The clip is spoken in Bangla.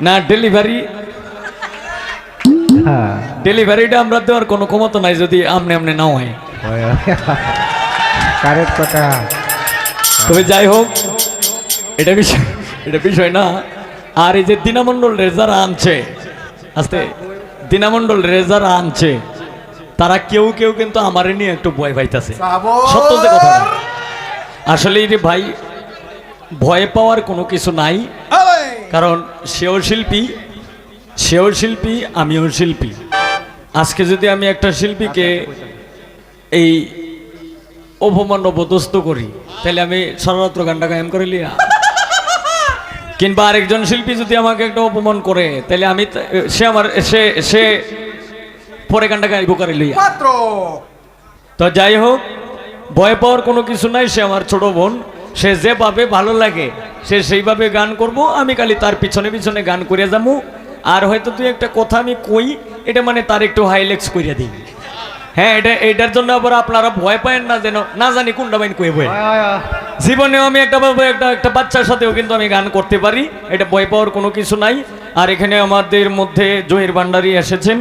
না ডেলিভারিটা আমরা দেওয়ার কোনো ক্ষমতা নাই যদি আমনে আমনে নাও হয়। কারেক্ট কথা। তবে যাই হোক, এটা বিষয় না। আর এই যে দিনামণ্ডল রেজারা আনছে, আস্তে দিনামণ্ডল রেজারা আনছে, তারা কেউ কেউ কিন্তু আমারে নিয়ে একটু ভয় পাইতেছে। সত্য যে কথা, আসলে রে ভাই ভয় পাওয়ার কোনো কিছু নাই, কারণ সেও শিল্পী আমিও শিল্পী। আজকে যদি আমি একটা শিল্পীকে এই অপমান অপদস্থ করি, তাহলে আমি সারারাত্র গানটা গায়ন করে লিয়া। কিংবা আরেকজন শিল্পী যদি আমাকে একটা অপমান করে, তাহলে আমি সে পরে গানটা গাইব করে লইয়া। তো যাই হোক, ভয় পাওয়ার কোনো কিছু নাই। সে আমার ছোট বোন, সে যেভাবে ভালো লাগে সে সেইভাবে গান করব। আমি খালি তার পিছনে পিছনে গান করে যাবো। আর হয়তো তুই একটা কথা আমি কই, এটা মানে তার একটু হাইলাইটস করিয়া দিই। হ্যাঁ, এটার জন্য আবার আপনারা ভয় পায়েন না, যেন না জানি কোনটা বাইন কয়ে বই। জীবনেও আমি একটা বাচ্চার সাথেও কিন্তু আমি গান করতে পারি, এটা ভয় পাওয়ার কোনো কিছু নাই। আর এখানে আমাদের মধ্যে জহির ভান্ডারী এসেছেন,